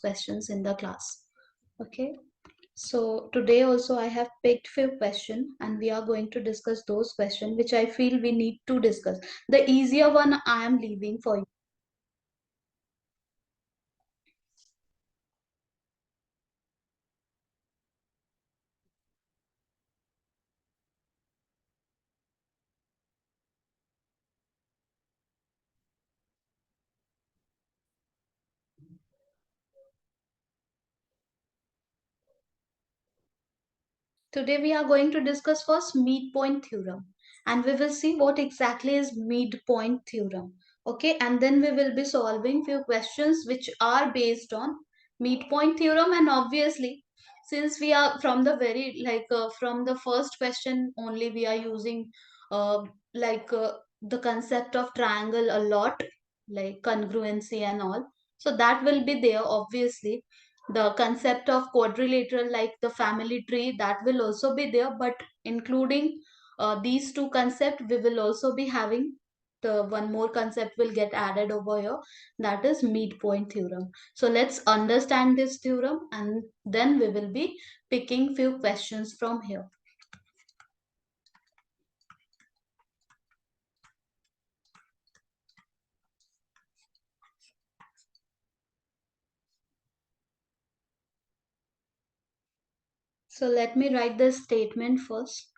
questions in the class. Okay. So today also I have picked few questions and we are going to discuss those questions which I feel we need to discuss. The easier one I am leaving for you. Today we are going to discuss first midpoint theorem and we will see what exactly is midpoint theorem. Okay, and then we will be solving few questions which are based on midpoint theorem, and obviously since we are from the very from the first question only we are using uh, like uh, the concept of triangle a lot, like congruency and all. So that will be there obviously. The concept of quadrilateral like the family tree, that will also be there, but including these two concepts we will also be having the one more concept will get added over here, that is midpoint theorem. So let's understand this theorem and then we will be picking few questions from here. So let me write the statement first.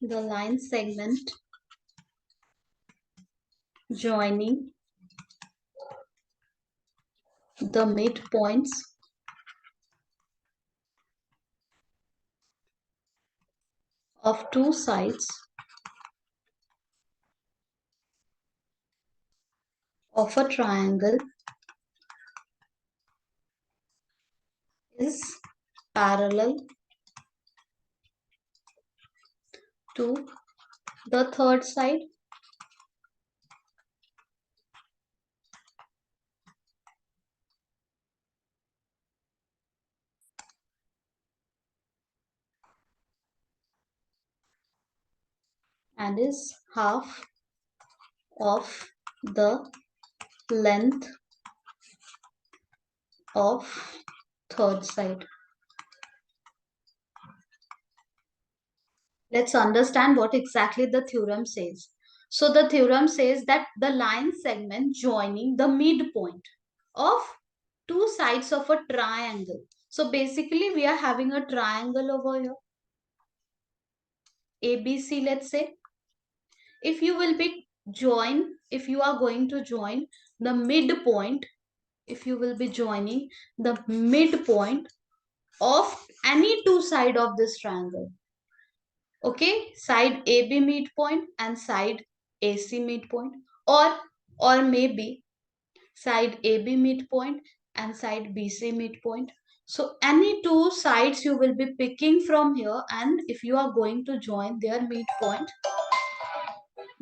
The line segment joining the midpoints of two sides of a triangle is parallel to the third side and is half of the length of third side. Let's understand what exactly the theorem says. So the theorem says that the line segment joining the midpoint of two sides of a triangle. So basically we are having a triangle over here, ABC, let's say. If you will be if you are going to join the midpoint, if you will be joining the midpoint of any two side of this triangle, okay, side AB midpoint and side AC midpoint, or maybe side AB midpoint and side BC midpoint. So any two sides you will be picking from here, and if you are going to join their midpoint,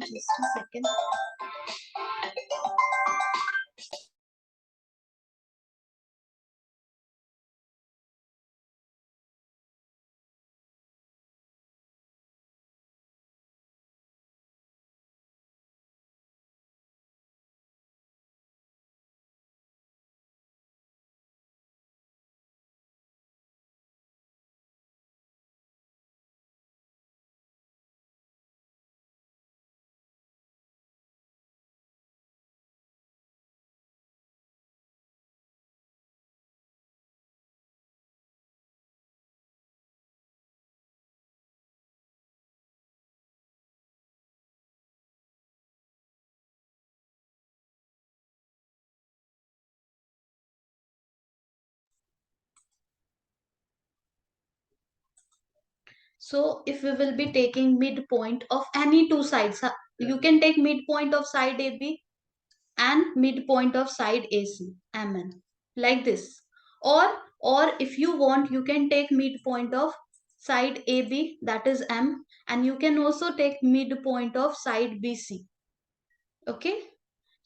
just a second. So if we will be taking midpoint of any two sides, you can take midpoint of side AB and midpoint of side AC, MN, like this. Or if you want, you can take midpoint of side AB, that is M, and you can also take midpoint of side BC. Okay.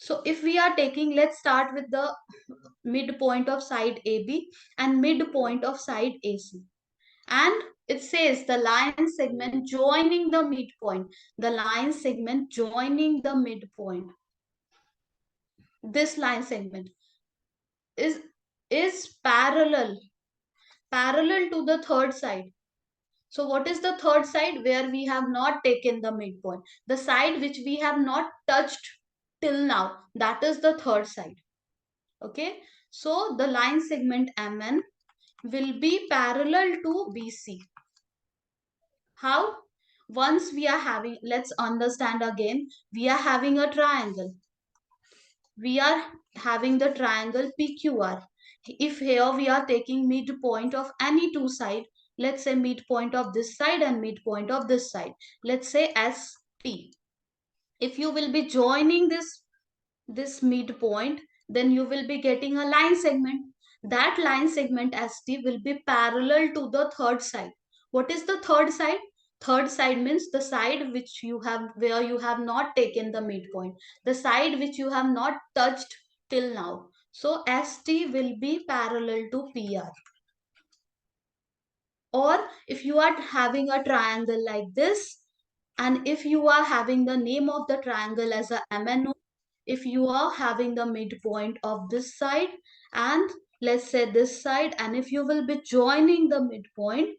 So if we are taking, let's start with the midpoint of side AB and midpoint of side AC. And it says the line segment joining the midpoint. The line segment joining the midpoint. This line segment is parallel to the third side. So what is the third side? Where we have not taken the midpoint. The side which we have not touched till now. That is the third side. Okay. So the line segment MN will be parallel to BC. How? Once we are having, let's understand again, we are having a triangle. We are having the triangle PQR. If here we are taking midpoint of any two side, let's say midpoint of this side and midpoint of this side, let's say ST. If you will be joining this midpoint, then you will be getting a line segment. That line segment ST will be parallel to the third side. What is the third side? Third side means the side which you have, where you have not taken the midpoint, the side which you have not touched till now. So ST will be parallel to PR. Or if you are having a triangle like this, and if you are having the name of the triangle as a MNO, if you are having the midpoint of this side and let's say this side, and if you will be joining the midpoint,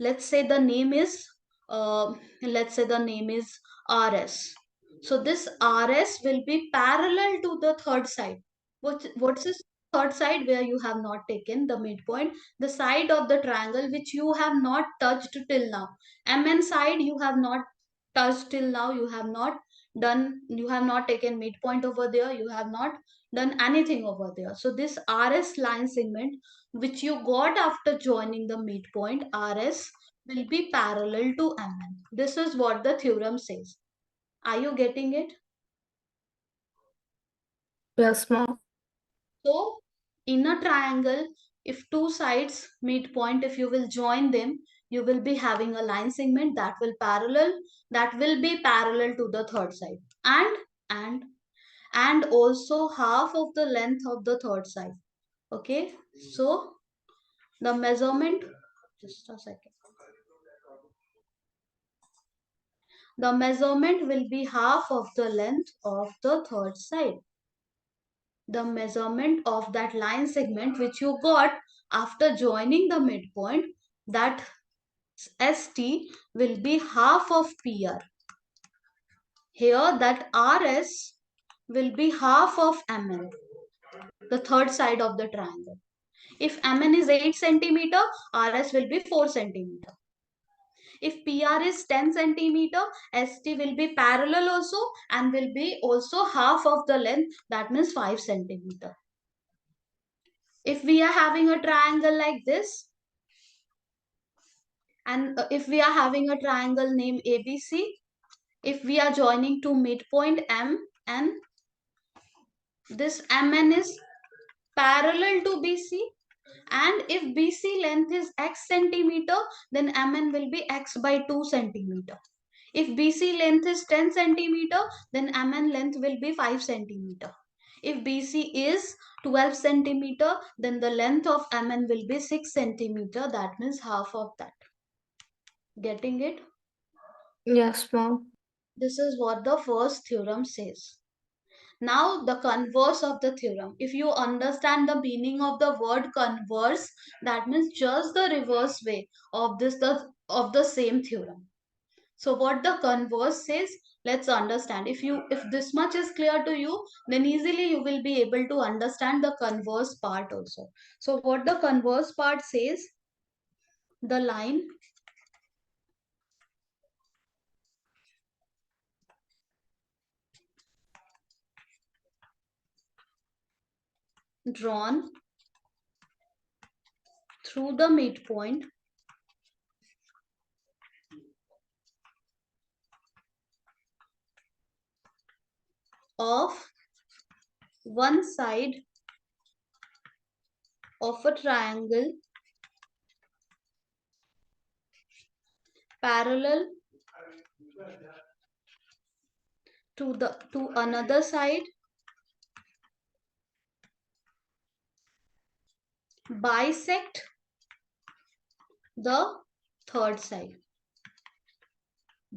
let's say the name is let's say the name is RS. So this RS will be parallel to the third side. What's this third side? Where you have not taken the midpoint, the side of the triangle which you have not touched till now. MN side you have not touched till now, you have not done, you have not taken midpoint over there, you have not done anything over there. So this RS line segment which you got after joining the midpoint RS will be parallel to MN. This is what the theorem says. Are you getting it? Yes, ma'am. So in a triangle, if two sides midpoint, if you will join them, you will be having a line segment that will be parallel to the third side. And and also half of the length of the third side. Okay. So the measurement, just a second. The measurement will be half of the length of the third side. The measurement of that line segment which you got after joining the midpoint, that ST will be half of PR. Here that RS will be half of MN, the third side of the triangle. If MN is 8 centimeter, RS will be 4 centimeter. If PR is 10 centimeter, ST will be parallel also and will be also half of the length, that means 5 centimeter. If we are having a triangle like this, and if we are having a triangle named ABC, if we are joining to midpoint M and this MN is parallel to BC, and if BC length is X centimeter, then MN will be X by 2 centimeter. If BC length is 10 centimeter, then MN length will be 5 centimeter. If BC is 12 centimeter, then the length of MN will be 6 centimeter. That means half of that. Getting it? Yes, ma'am. This is what the first theorem says. Now the converse of the theorem. If you understand the meaning of the word converse, that means just the reverse way of of the same theorem. So what the converse says, let's understand. If this much is clear to you, then easily you will be able to understand the converse part also. So what the converse part says, the line drawn through the midpoint of one side of a triangle parallel to another side, bisect the third side.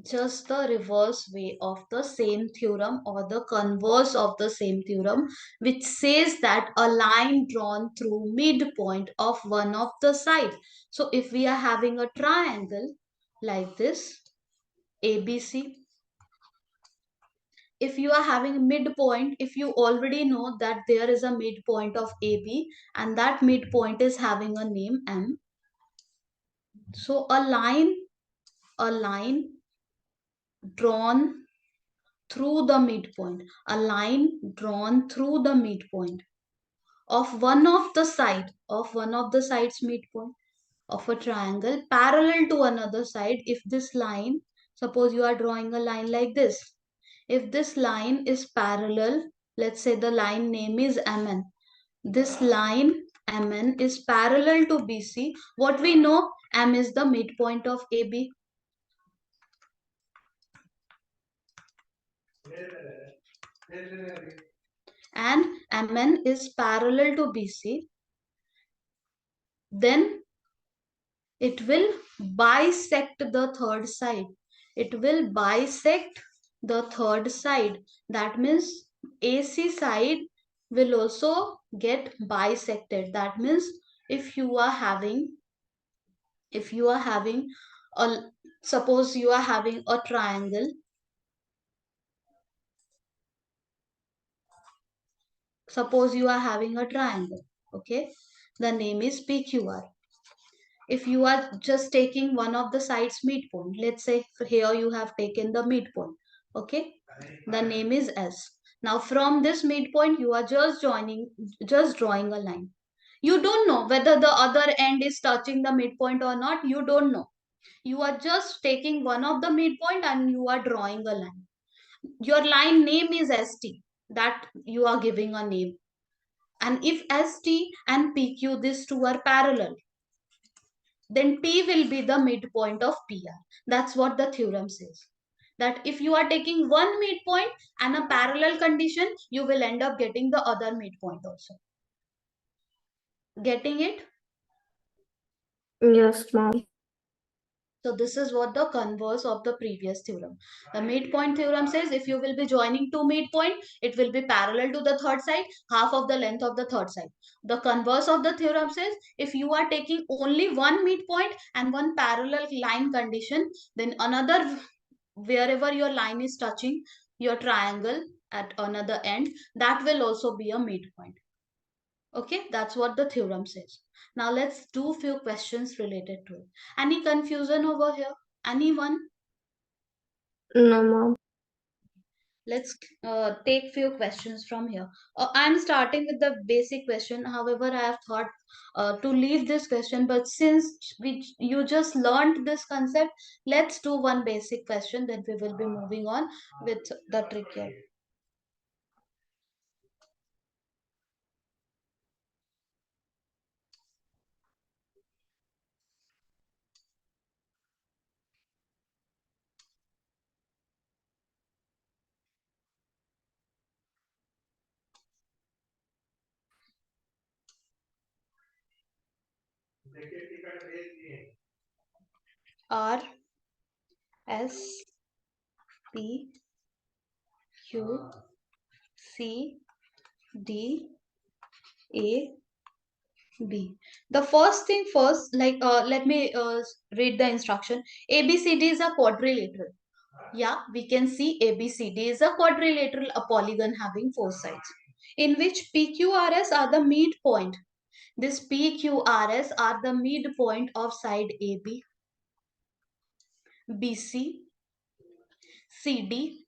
Just the reverse way of the same theorem, or the converse of the same theorem, which says that a line drawn through midpoint of one of the side. So if we are having a triangle like this, ABC, if you are having midpoint, if you already know that there is a midpoint of AB and that midpoint is having a name M. So a line drawn through the midpoint, a line drawn through the midpoint of one of the sides midpoint of a triangle parallel to another side. If this line, suppose you are drawing a line like this, if this line is parallel, let's say the line name is MN, this line MN is parallel to BC. What we know, M is the midpoint of AB, and MN is parallel to BC, then it will bisect the third side. It will bisect the third side. That means AC side will also get bisected. That means if you are having, if you are having a, suppose you are having a triangle, suppose you are having a triangle, okay, the name is PQR. If you are just taking one of the sides midpoint, let's say here you have taken the midpoint, okay, the name is S. Now from this midpoint you are just drawing a line. You don't know whether the other end is touching the midpoint or not. You don't know. You are just taking one of the midpoint and you are drawing a line. Your line name is ST, that you are giving a name. And if ST and PQ, these two are parallel, then P will be the midpoint of PR. That's what the theorem says. That if you are taking one midpoint and a parallel condition, you will end up getting the other midpoint also. Getting it? Yes, mom. So this is what the converse of the previous theorem. The midpoint theorem says if you will be joining two midpoint, it will be parallel to the third side, half of the length of the third side. The converse of the theorem says if you are taking only one midpoint and one parallel line condition, then another, wherever your line is touching your triangle at another end, that will also be a midpoint. Okay, that's what the theorem says. Now let's do few questions related to it. Any confusion over here? Anyone? No, mom. Let's take few questions from here. I'm starting with the basic question. However, I have thought to leave this question, but since you just learned this concept, let's do one basic question. Then we will be moving on with the trickier. R S P Q C D A B. The first thing first, like let me read the instruction. ABCD is a quadrilateral. Yeah, we can see ABCD is a quadrilateral, a polygon having four sides, in which PQRS are the midpoint. This PQRS are the midpoint of side AB, BC, CD,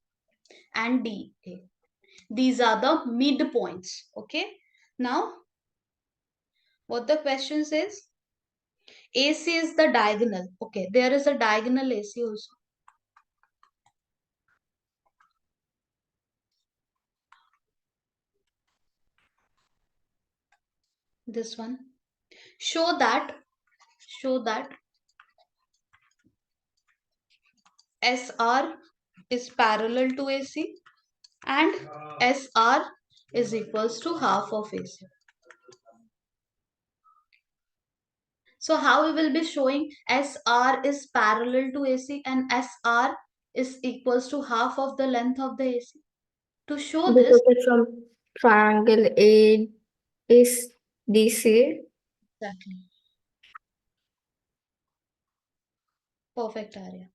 and DA. These are the midpoints. Okay. Now, what the question says? AC is the diagonal. Okay, there is a diagonal AC also. This one. Show that, show that SR is parallel to AC and SR is equals to half of AC. So how we will be showing SR is parallel to AC and SR is equals to half of the length of the AC. To show this, Depict from triangle A is DC. exactly, perfect area.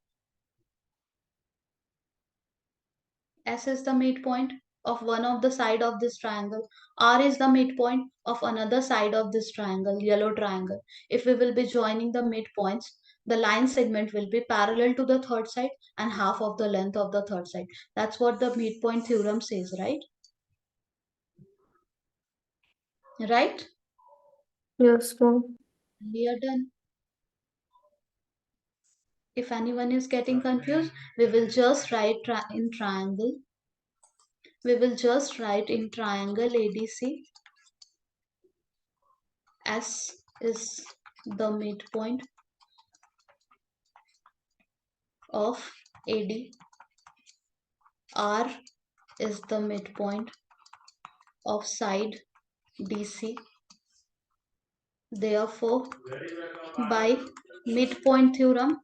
S is the midpoint of one of the side of this triangle. R is the midpoint of another side of this triangle, yellow triangle. If we will be joining the midpoints, the line segment will be parallel to the third side and half of the length of the third side. That's what the midpoint theorem says, right? Right? Yes, ma'am. We are done. If anyone is getting confused, we will just write in triangle. We will just write in triangle ADC. S is the midpoint of AD. R is the midpoint of side DC. Therefore, by midpoint theorem,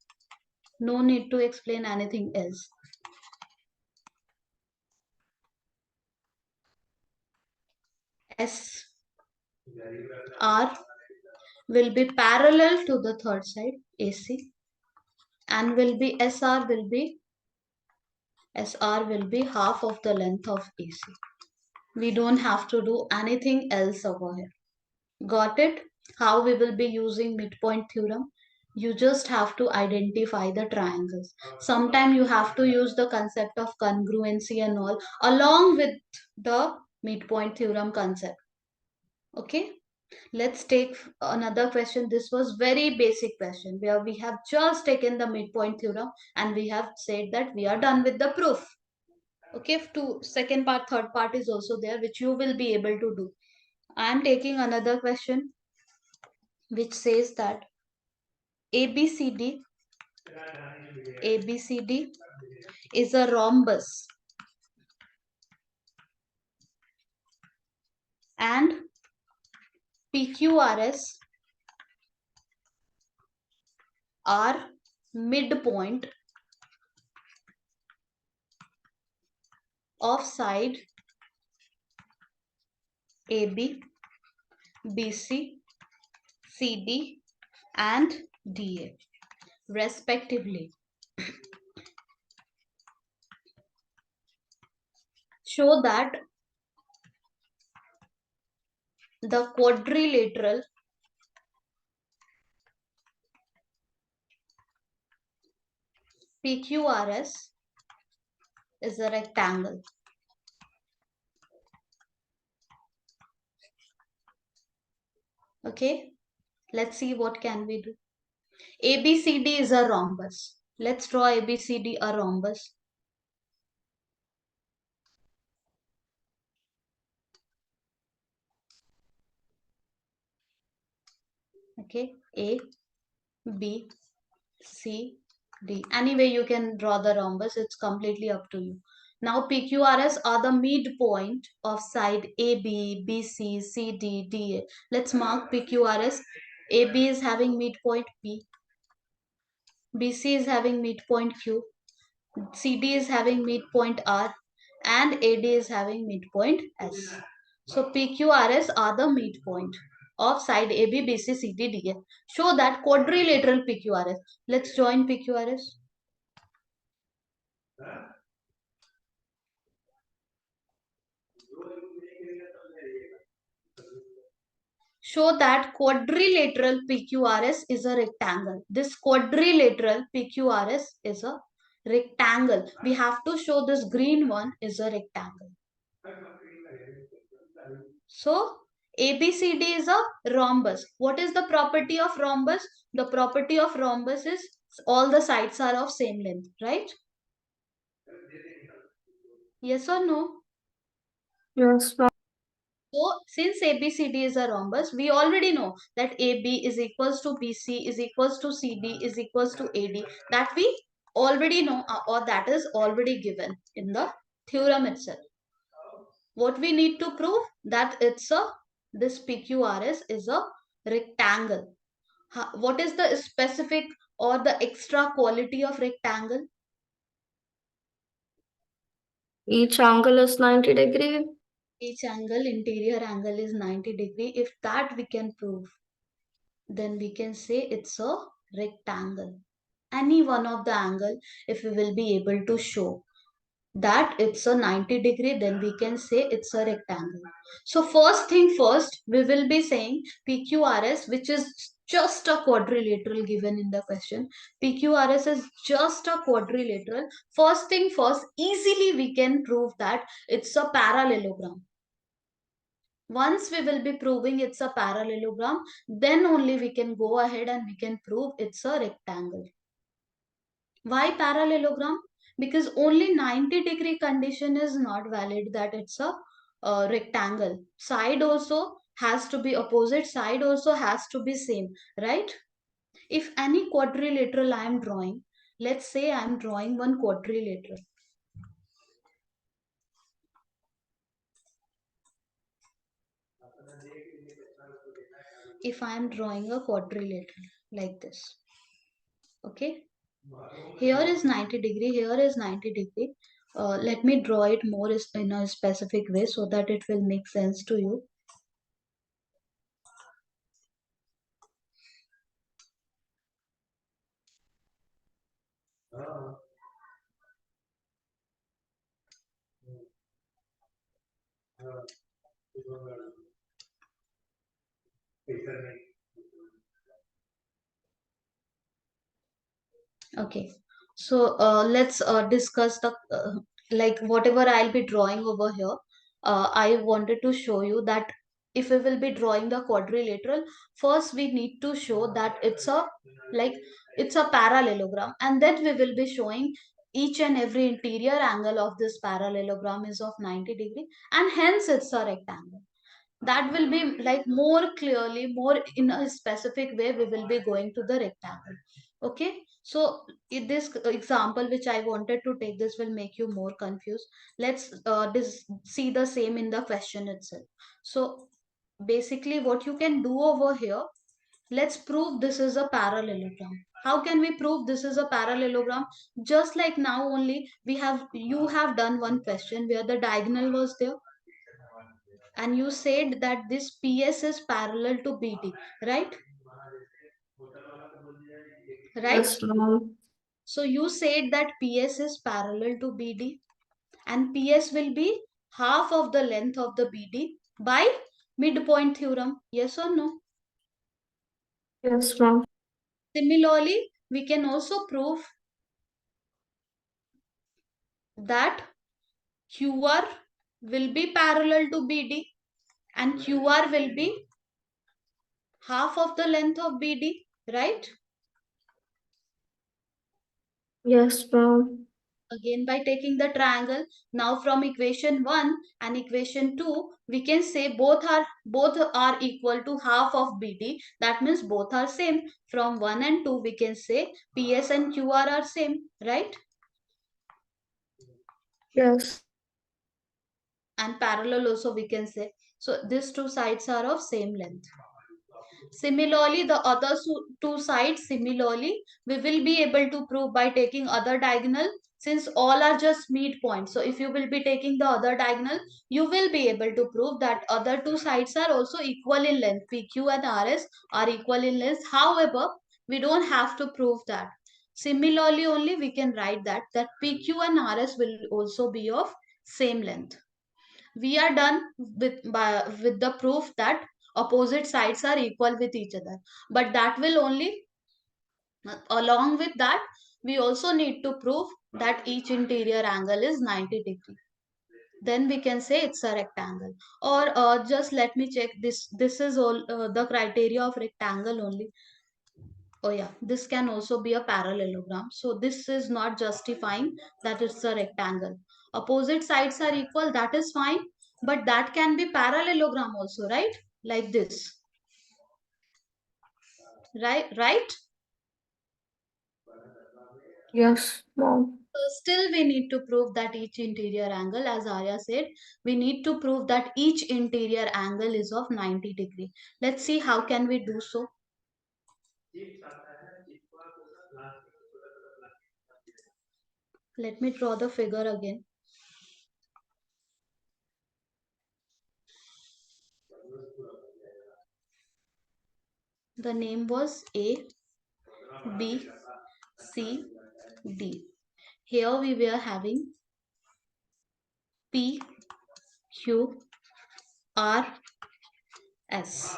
no need to explain anything else. SR will be parallel to the third side AC and SR will be half of the length of AC. We don't have to do anything else over here. Got it? How we will be using midpoint theorem? You just have to identify the triangles. Sometimes you have to use the concept of congruency and all along with the midpoint theorem concept. Okay? Let's take another question. This was very basic question where we have just taken the midpoint theorem and we have said that we are done with the proof. Okay, to second part, third part is also there, which you will be able to do. I am taking another question which says that ABCD ABCD is a rhombus and PQRS are midpoint of side AB, BC, CD and DA respectively. Show that the quadrilateral PQRS is a rectangle. Okay, let's see what can we do. ABCD is a rhombus. Let's draw ABCD a rhombus. Okay, A, B, C, D. Anyway, you can draw the rhombus. It's completely up to you. Now, PQRS are the midpoint of side AB, BC, CD, DA. Let's mark PQRS. AB is having midpoint P. BC is having midpoint Q. CD is having midpoint R. And AD is having midpoint S. So PQRS are the midpoint of side AB, BC, CD, DA. Show that quadrilateral PQRS. Let's join PQRS. Show that quadrilateral PQRS is a rectangle. This quadrilateral PQRS is a rectangle. We have to show this green one is a rectangle. So ABCD is a rhombus. What is the property of rhombus? The property of rhombus is all the sides are of same length, right? Yes or no? Yes, ma'am. So since ABCD is a rhombus, we already know that AB is equals to BC is equals to CD is equals to AD. That we already know or that is already given in the theorem itself. What we need to prove? That it's a, this PQRS is a rectangle. What is the specific or the extra quality of rectangle? Each angle is 90 degree. Each angle, interior angle is 90 degree. If that we can prove, then we can say it's a rectangle. Any one of the angle, if we will be able to show that it's a 90 degree, then we can say it's a rectangle. So first thing first, we will be saying PQRS, which is just a quadrilateral given in the question. PQRS is just a quadrilateral. First thing first, easily we can prove that it's a parallelogram. Once we will be proving it's a parallelogram, then only we can go ahead and we can prove it's a rectangle. Why parallelogram? Because only 90 degree condition is not valid that it's a rectangle. Side also has to be opposite, side also has to be same, right? If any quadrilateral I am drawing, let's say I am drawing one quadrilateral. If I am drawing a quadrilateral like this, okay? Here is 90 degree, here is 90 degree. Let me draw it more in a specific way so that it will make sense to you. Okay, so let's discuss the like whatever I'll be drawing over here. I wanted to show you that if we will be drawing the quadrilateral, first we need to show that it's a, like, it's a parallelogram, and then we will be showing each and every interior angle of this parallelogram is of 90 degree, and hence it's a rectangle. That will be like more clearly, more in a specific way we will be going to the rectangle. Okay, so in this example which I wanted to take, this will make you more confused. Let's see the same in the question itself. So basically what you can do over here, let's prove this is a parallelogram. How can we prove this is a parallelogram? Just like now only, we have, you have done one question where the diagonal was there, and you said that this PS is parallel to BD, right? Right? Yes, ma'am. So you said that PS is parallel to BD, and PS will be half of the length of the BD by midpoint theorem. Yes or no? Yes, ma'am. Similarly, we can also prove that QR will be parallel to BD, and QR will be half of the length of BD, right? Yes, ma'am. Again, by taking the triangle, now from equation 1 and equation 2, we can say both are equal to half of BD. That means both are same. From 1 and 2, we can say PS and QR are same, right? Yes. And parallel also we can say. So these two sides are of same length. Similarly, the other two sides, similarly, we will be able to prove by taking other diagonal, since all are just midpoint. So if you will be taking the other diagonal, you will be able to prove that other two sides are also equal in length. PQ and RS are equal in length. However, we don't have to prove that. Similarly, only we can write that PQ and RS will also be of same length. We are done with the proof that opposite sides are equal with each other, but that will only, along with that, we also need to prove that each interior angle is 90 degree. Then we can say it's a rectangle. Or just let me check this is all the criteria of rectangle only. Oh yeah, this can also be a parallelogram. So this is not justifying that it's a rectangle. Opposite sides are equal, that is fine. But that can be parallelogram also, right? Like this. Right? Right? Yes, ma'am. Still, we need to prove that each interior angle, as Arya said, we need to prove that each interior angle is of 90 degree. Let's see how can we do so. Let me draw the figure again. The name was A, B, C, D. Here we were having P, Q, R, S.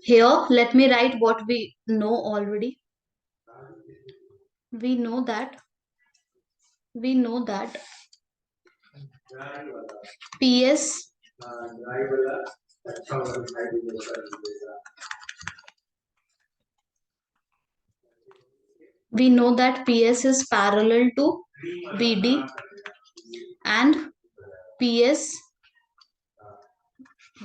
Here, let me write what we know already. We know that we know that PS we know that PS is parallel to BD and PS,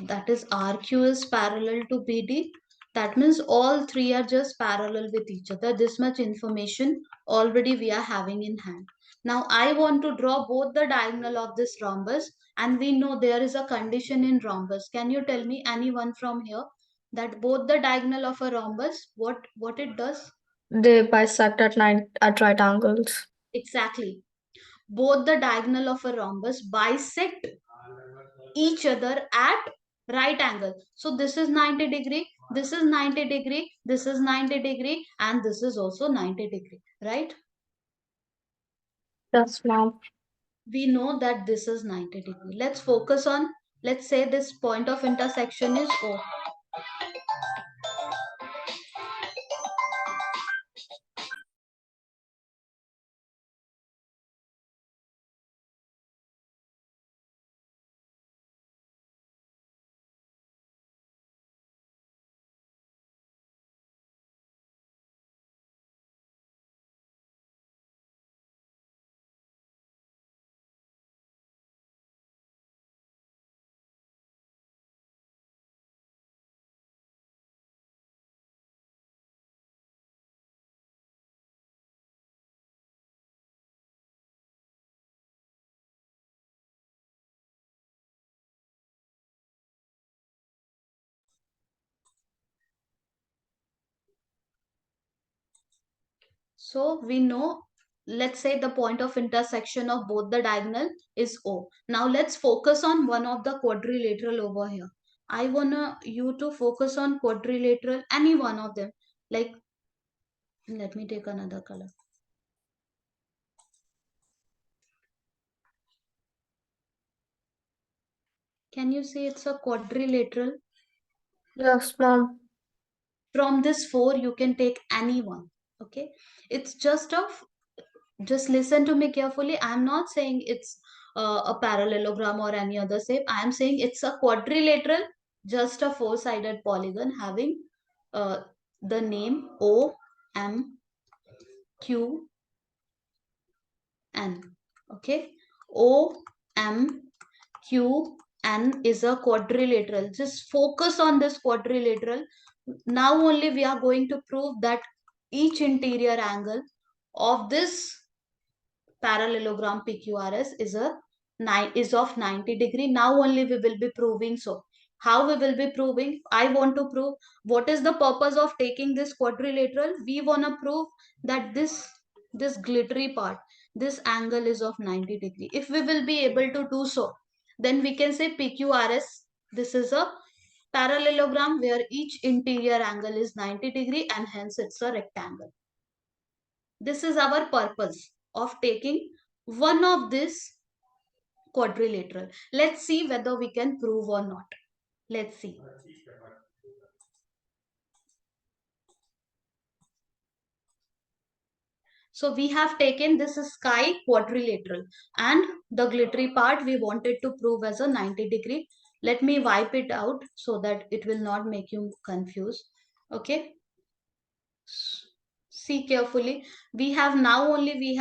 that is RQ, is parallel to BD. That means all three are just parallel with each other. This much information already we are having in hand. Now I want to draw both the diagonal of this rhombus, and we know there is a condition in rhombus. Can you tell me anyone from here that both the diagonal of a rhombus, what it does? They bisect at right angles. Exactly. Both the diagonal of a rhombus bisect each other at right angle. So this is 90 degree, this is 90 degree, this is 90 degree, and this is also 90 degree, right? Yes, ma'am. We know that this is 90 degree. Let's focus on, let's say this point of intersection is O. So we know, let's say the point of intersection of both the diagonal is O. Now let's focus on one of the quadrilateral over here. I wanna you to focus on quadrilateral, any one of them. Like, let me take another color. Can you see it's a quadrilateral? Yes, ma'am. From this four, you can take any one. Okay, it's just listen to me carefully. I'm not saying it's a parallelogram or any other shape. I am saying it's a quadrilateral, just a four-sided polygon having uh, the name O M Q N. Okay, O M Q N is a quadrilateral. Just focus on this quadrilateral. Now only we are going to prove that each interior angle of this parallelogram PQRS is of 90 degree. Now only we will be proving so. How we will be proving? I want to prove what is the purpose of taking this quadrilateral. We want to prove that this glittery part, this angle is of 90 degree. If we will be able to do so, then we can say PQRS. This is a parallelogram where each interior angle is 90 degree, and hence it's a rectangle. This is our purpose of taking one of this quadrilateral. Let's see whether we can prove or not. Let's see. So we have taken this sky quadrilateral, and the glittery part we wanted to prove as a 90 degree. Let me wipe it out so that it will not make you confused. Okay. See carefully. We have now only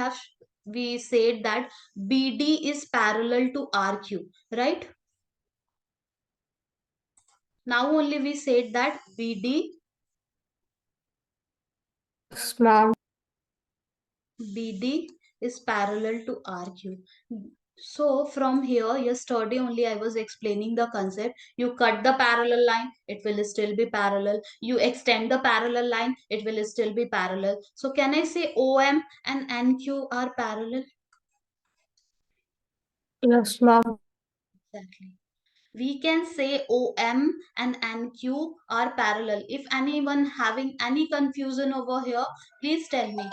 we said that BD is parallel to RQ, right? Now only we said that Yes, ma'am. BD is parallel to RQ. So from here, yesterday only I was explaining the concept. You cut the parallel line, it will still be parallel. You extend the parallel line, it will still be parallel. So can I say OM and NQ are parallel? Yes, ma'am. Exactly. We can say OM and NQ are parallel. If anyone having any confusion over here, please tell me.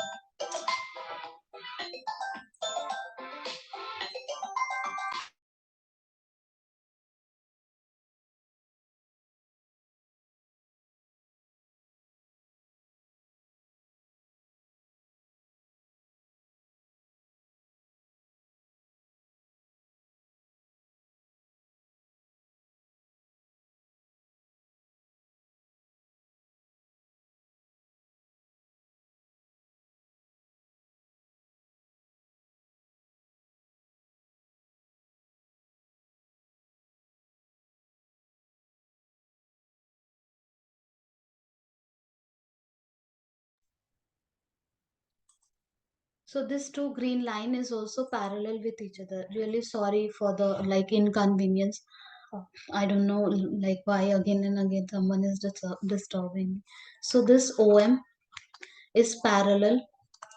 So this two green line is also parallel with each other. Really sorry for the like inconvenience. I don't know like why again and again someone is disturbing me. So this OM is parallel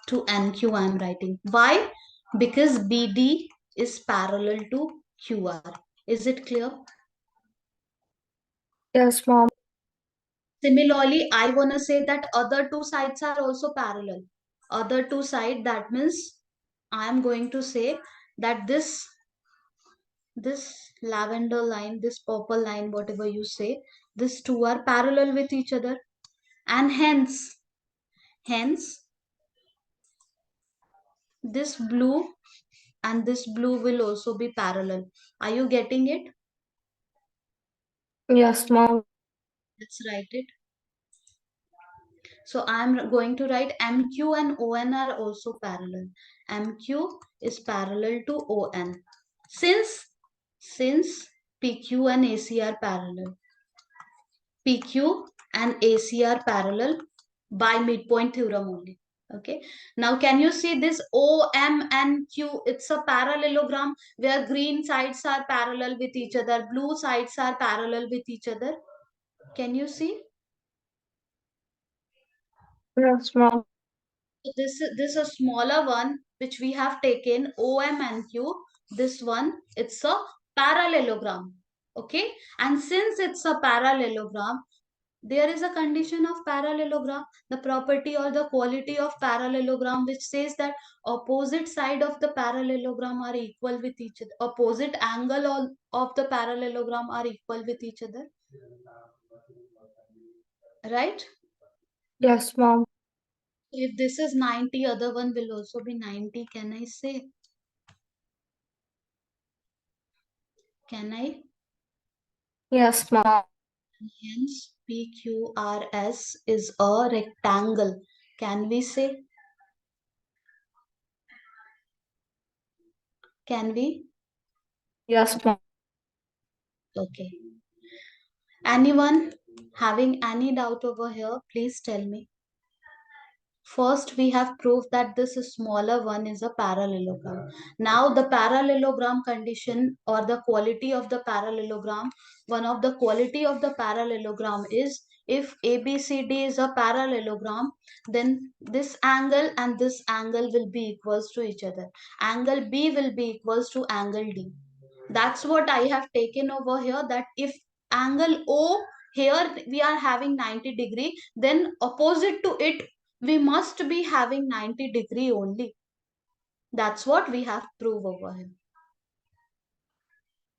to NQ I'm writing. Why? Because BD is parallel to QR. Is it clear? Yes, ma'am. Similarly, I want to say that other two sides are also parallel. Other two side, that means I am going to say that this lavender line, this purple line, whatever you say, these two are parallel with each other, and hence this blue and this blue will also be parallel. Are you getting it? Yes, ma'am. Let's write it. So I'm going to write MQ and ON are also parallel. MQ is parallel to ON. Since PQ and AC are parallel. PQ and AC are parallel by midpoint theorem only. Okay. Now can you see this OM and Q? It's a parallelogram where green sides are parallel with each other, blue sides are parallel with each other. Can you see? Yes, ma'am. So this is a smaller one which we have taken OM and Q. This one it's a parallelogram. Okay, and since it's a parallelogram, there is a condition of parallelogram, the property or the quality of parallelogram, which says that opposite side of the parallelogram are equal with each other. Opposite angle of the parallelogram are equal with each other. Right? Yes, ma'am. If this is 90, other one will also be 90. Can I say? Can I? Yes, ma'am. Hence, PQRS is a rectangle. Can we say? Can we? Yes, ma'am. Okay. Anyone having any doubt over here, please tell me. First, we have proved that this smaller one is a parallelogram. Now, the parallelogram condition or the quality of the parallelogram, one of the quality of the parallelogram is if ABCD is a parallelogram, then this angle and this angle will be equals to each other. Angle B will be equals to angle D. That's what I have taken over here, that if angle O here we are having 90-degree, then opposite to it we must be having 90-degree only. That's what we have proved over here.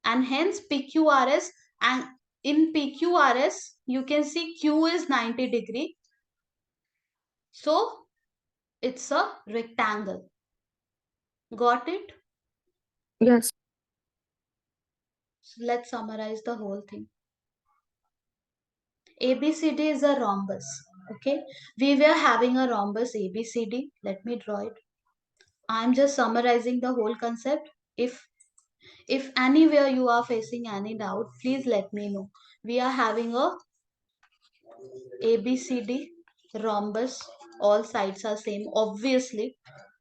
And hence PQRS, and in PQRS you can see Q is 90-degree. So it's a rectangle. Got it? Yes. So let's summarize the whole thing. ABCD is a rhombus. Okay. We were having a rhombus ABCD. Let me draw it. I'm just summarizing the whole concept. If anywhere you are facing any doubt, please let me know. We are having a ABCD rhombus. All sides are same. Obviously,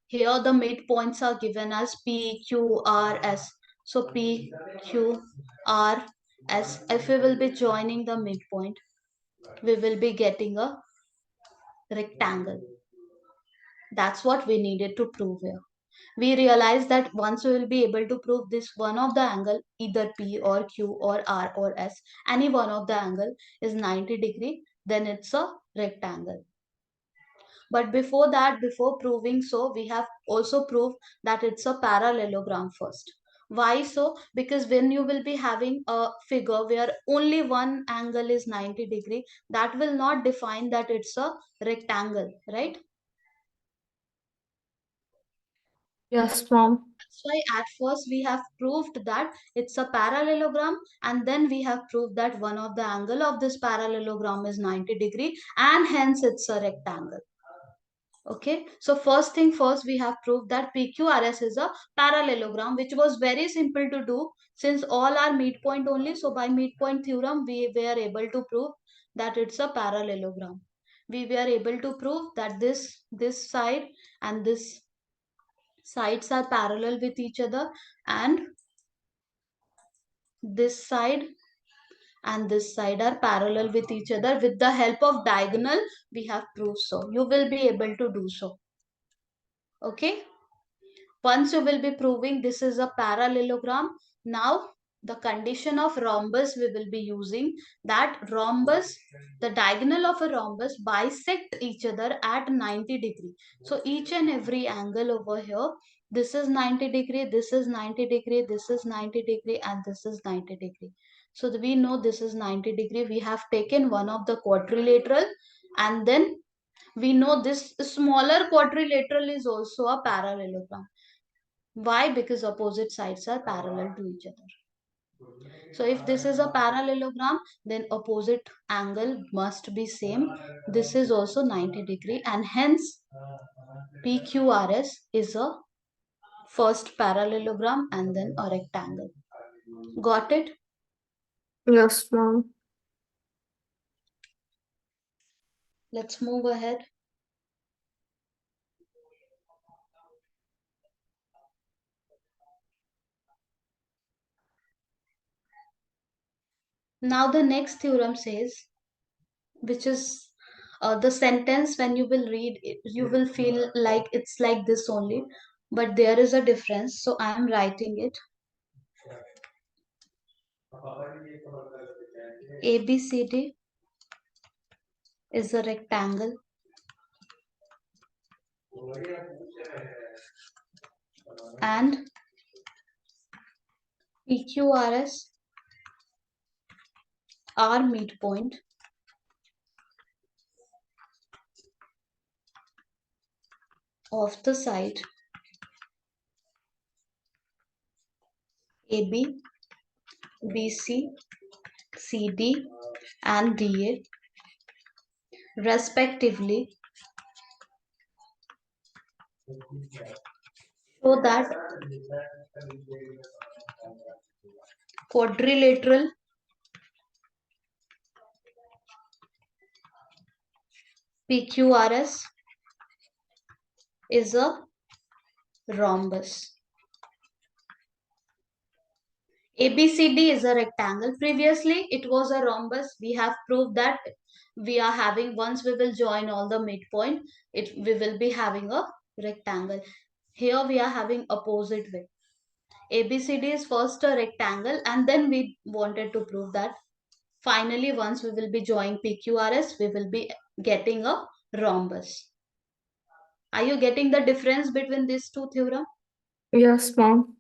here the midpoints are given as P, Q, R, S. So P, Q, R, S. If we will be joining the midpoint, we will be getting a rectangle. That's what we needed to prove here. We realized that once we will be able to prove this one of the angle, either P or Q or R or S, any one of the angle is 90 degree, then it's a rectangle. But before that, before proving so, we have also proved that it's a parallelogram first. Why so? Because when you will be having a figure where only one angle is 90 degree, that will not define that it's a rectangle, right? Yes, mom. That's why at first we have proved that it's a parallelogram, and then we have proved that one of the angle of this parallelogram is 90 degree, and hence it's a rectangle. Okay, so first thing first, we have proved that PQRS is a parallelogram, which was very simple to do since all are midpoint only. So by midpoint theorem, we were able to prove that it's a parallelogram. We were able to prove that this side and this sides are parallel with each other, and this side and this side are parallel with each other. With the help of diagonal, we have proved so. You will be able to do so. Okay. Once you will be proving this is a parallelogram, now the condition of rhombus we will be using, that rhombus, the diagonal of a rhombus bisect each other at 90 degree. So each and every angle over here, this is 90 degree, this is 90 degree, this is 90 degree, and this is 90 degree. So we know this is 90 degree. We have taken one of the quadrilateral, and then we know this smaller quadrilateral is also a parallelogram. Why? Because opposite sides are parallel to each other. So if this is a parallelogram, then opposite angle must be same. This is also 90 degree, and hence PQRS is a first parallelogram and then a rectangle. Got it? Yes, mom. Let's move ahead. Now the next theorem says, which is the sentence, when you will read it, you will feel like it's like this only, but there is a difference. So I am writing it. ABCD is a rectangle and PQRS are midpoint of the side AB, BC, CD, and DA, respectively, so that quadrilateral PQRS is a rhombus. ABCD is a rectangle. Previously, it was a rhombus. We have proved that we are having, once we will join all the midpoint, we will be having a rectangle. Here we are having opposite way. ABCD is first a rectangle, and then we wanted to prove that finally once we will be joining PQRS, we will be getting a rhombus. Are you getting the difference between these two theorems? Yes, mom.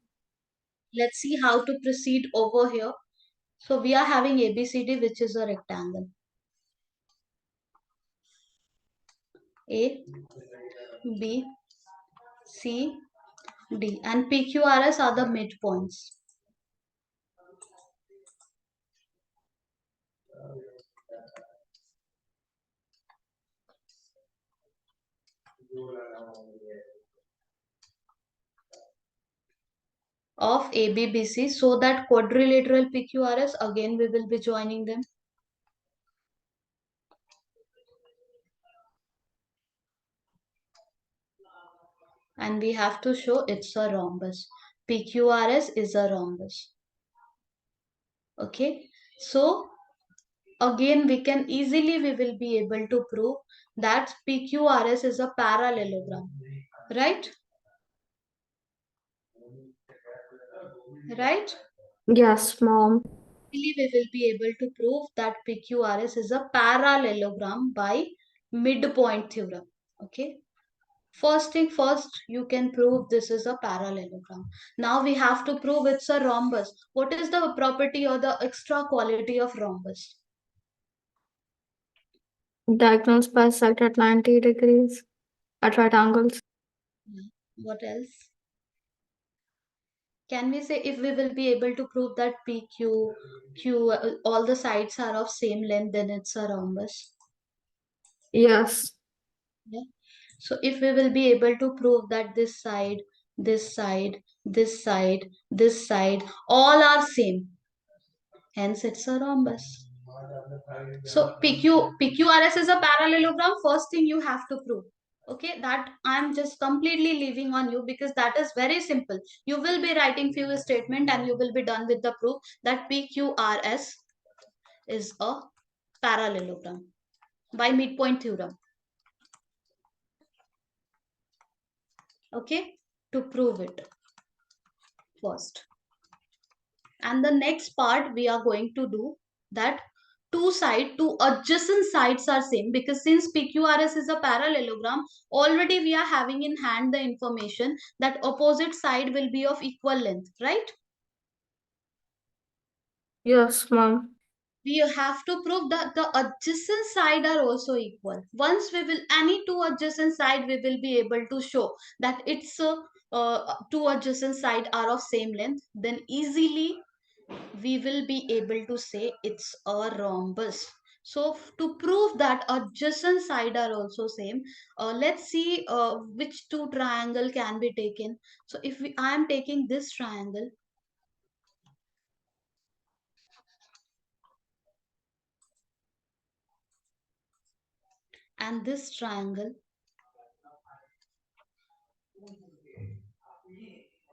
Let's see how to proceed over here. So we are having ABCD, which is a rectangle. A, B, C, D, and PQRS are the midpoints. of ABBC, so that quadrilateral PQRS, again we will be joining them. And we have to show it's a rhombus. PQRS is a rhombus. Okay. So again we will be able to prove that PQRS is a parallelogram. Right? Right? Yes, mom. We will be able to prove that PQRS is a parallelogram by midpoint theorem. Okay. First thing first, you can prove this is a parallelogram. Now we have to prove it's a rhombus. What is the property or the extra quality of rhombus? Diagonals bisect at 90 degrees at right angles. What else? Can we say if we will be able to prove that PQ, Q, all the sides are of same length, then it's a rhombus? Yes. Yeah. So if we will be able to prove that this side, this side, this side, this side, all are same, hence it's a rhombus. So PQRS is a parallelogram. First thing you have to prove. Okay, that I'm just completely leaving on you because that is very simple. You will be writing few statement and you will be done with the proof that PQRS is a parallelogram by midpoint theorem. Okay, to prove it first. And the next part we are going to do that two adjacent sides are same, because since PQRS is a parallelogram, already we are having in hand the information that opposite side will be of equal length, right? Yes, mom. We have to prove that the adjacent side are also equal. Once we will any two adjacent side, we will be able to show that it's two adjacent side are of same length, then easily we will be able to say it's a rhombus. So to prove that adjacent side are also same, let's see which two triangle can be taken. So if I am taking this triangle and this triangle,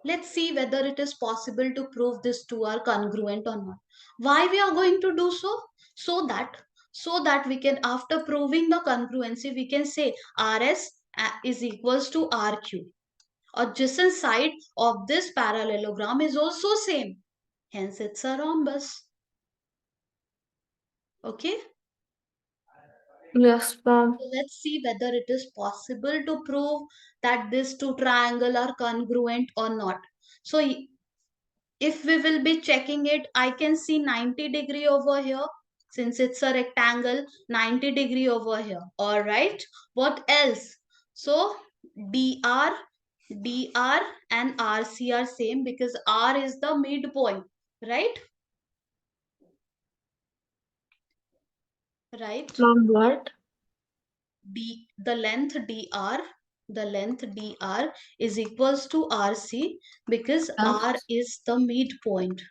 let's see whether it is possible to prove these two are congruent or not. Why we are going to do so? So that we can, after proving the congruency, we can say RS is equals to RQ. Adjacent side of this parallelogram is also same. Hence, it's a rhombus. Okay. Yes, mom. So let's see whether it is possible to prove that these two triangles are congruent or not. So if we will be checking it, I can see 90 degree over here. Since it's a rectangle, 90 degree over here. All right. What else? So DR, DR and RC are same because R is the midpoint. Right? Right. Mom, what? The length dr is equals to RC because R Yes. is the midpoint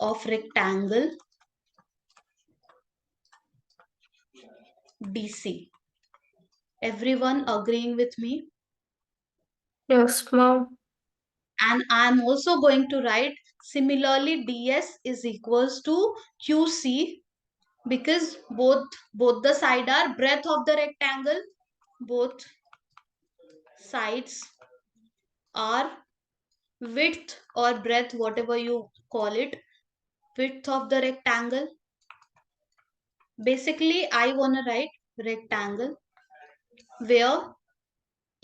of rectangle DC. Everyone agreeing with me? Yes, mom. And I'm also going to write similarly DS is equals to QC because both the side are breadth of the rectangle. Both sides are width or breadth, whatever you call it, width of the rectangle. Basically, I want to write rectangle where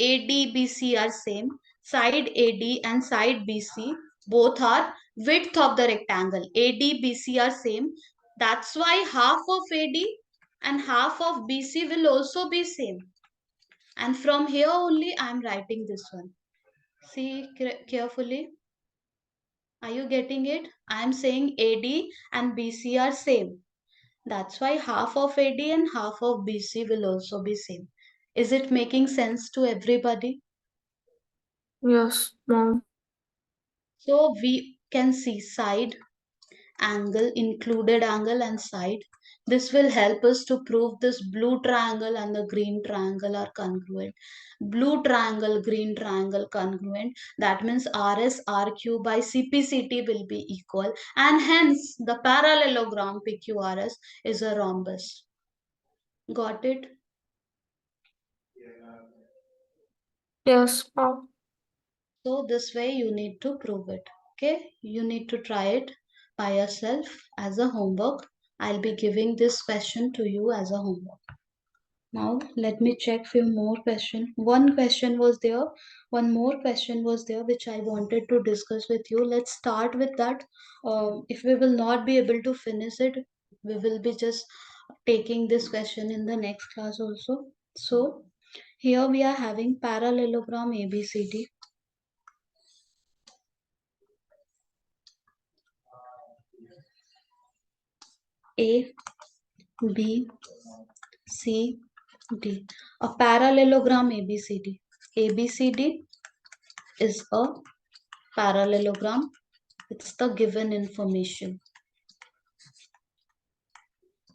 ADBC are same. Side AD and side BC both are width of the rectangle. ADBC are same. That's why half of AD and half of BC will also be same. And from here only I am writing this one. See carefully. Are you getting it? I am saying AD and BC are same. That's why half of AD and half of BC will also be same. Is it making sense to everybody? Yes, mom. So we can see side, angle, included angle and side. This will help us to prove this blue triangle and the green triangle are congruent. Blue triangle, green triangle congruent. That means RS RQ by CPCT will be equal, and hence the parallelogram PQRS is a rhombus. Got it? Yes, mom. So this way you need to prove it. Okay, you need to try it by yourself as a homework. I'll be giving this question to you as a homework. Now let me check few more question. One question was there, one more question was there which I wanted to discuss with you. Let's start with that. If we will not be able to finish it, we will be just taking this question in the next class also. So here we are having parallelogram ABCD. A, B, C, D. A parallelogram ABCD. ABCD is a parallelogram. It's the given information.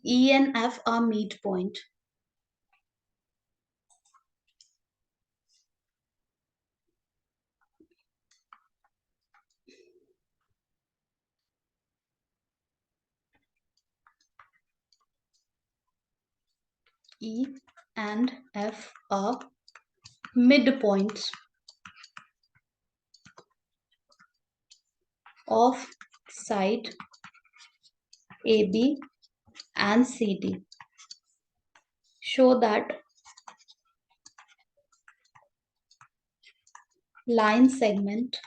E and F are midpoint. E and F are midpoints of side AB and CD. Show that line segment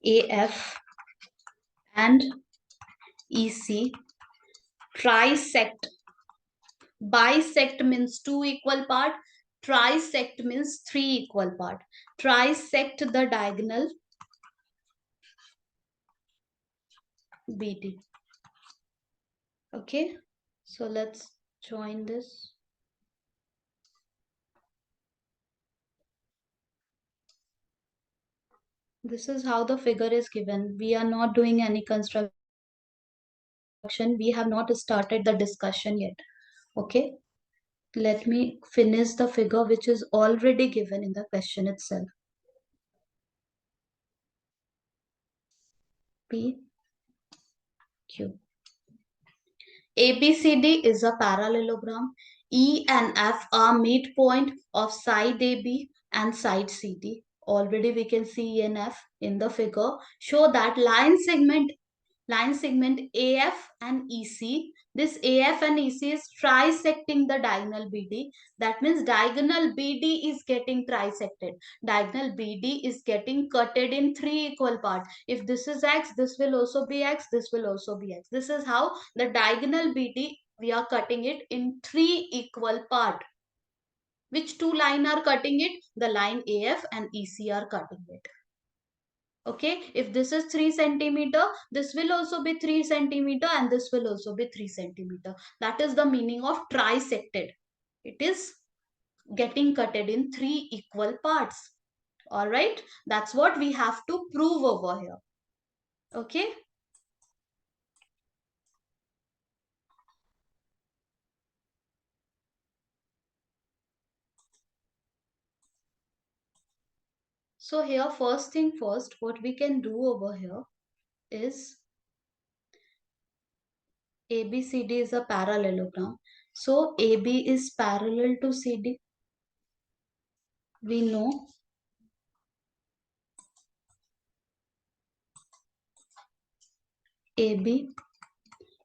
AF and EC trisect. Bisect means two equal part. Trisect means three equal part. Trisect the diagonal BD. Okay, so let's join this. This is how the figure is given. We are not doing any construction. We have not started the discussion yet. Okay, let me finish the figure which is already given in the question itself. P Q. ABCD is a parallelogram. E and F are midpoint of side AB and side CD. Already we can see E and F in the figure. Show that line segment AF and EC. This AF and EC is trisecting the diagonal BD. That means diagonal BD is getting trisected. Diagonal BD is getting cutted in three equal parts. If this is X, this will also be X, this will also be X. This is how the diagonal BD, we are cutting it in three equal parts. Which two line are cutting it? The line AF and EC are cutting it. Okay, if this is 3 centimeter, this will also be 3 centimeter and this will also be 3 centimeter. That is the meaning of trisected. It is getting cutted in three equal parts. All right, that's what we have to prove over here. Okay, so here first thing first, what we can do over here is ABCD is a parallelogram. So AB is parallel to CD. We know AB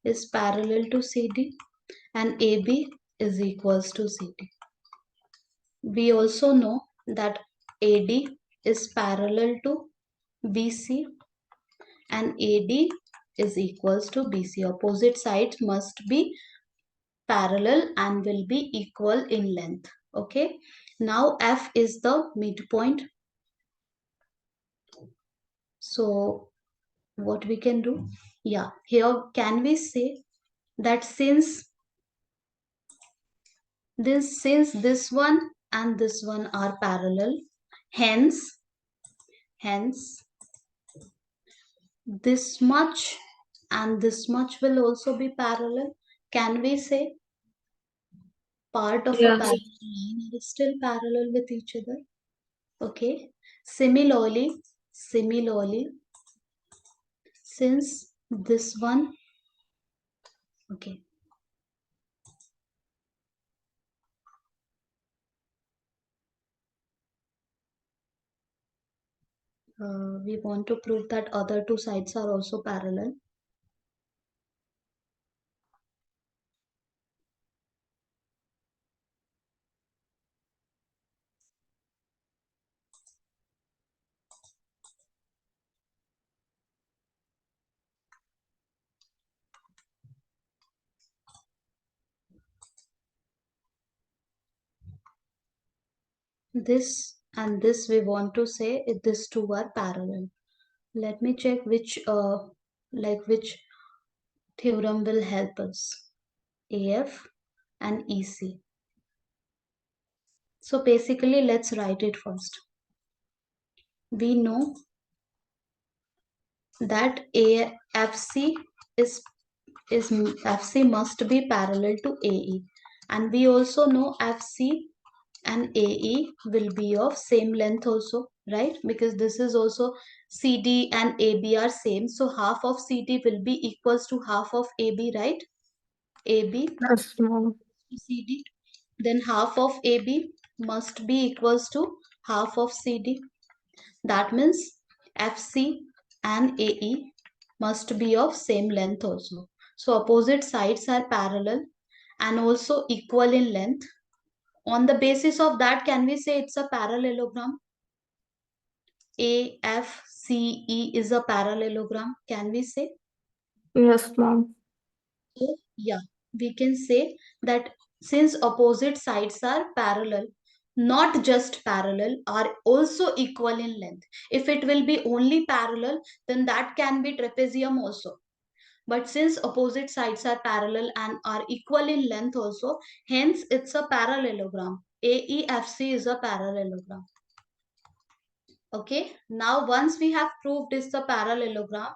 is parallel to CD and AB is equals to CD. We also know that AD is parallel to BC and AD is equals to BC. Opposite sides must be parallel and will be equal in length. Okay. Now F is the midpoint. So what we can do? Yeah, here can we say that since this one and this one are parallel. Hence this much and this much will also be parallel. Can we say part of a Yes. parallel line are still parallel with each other? Okay. Similarly, since this one, okay, we want to prove that other two sides are also parallel. This and this we want to say if these two are parallel. Let me check which theorem will help us. AF and EC. So basically, let's write it first. We know that AFC is FC must be parallel to AE, and we also know FC and AE will be of same length also, right? Because this is also CD and AB are same, so half of CD will be equals to half of AB, right? AB Yes, mom. to CD, then half of AB must be equals to half of CD. That means FC and AE must be of same length also. So opposite sides are parallel and also equal in length. On the basis of that, can we say it's a parallelogram? AFCE is a parallelogram. Can we say? Yes, mom. So, yeah, we can say that since opposite sides are parallel, not just parallel, are also equal in length. If it will be only parallel, then that can be trapezium also. But since opposite sides are parallel and are equal in length also, hence it's a parallelogram. AEFC is a parallelogram. Okay, now once we have proved it's a parallelogram,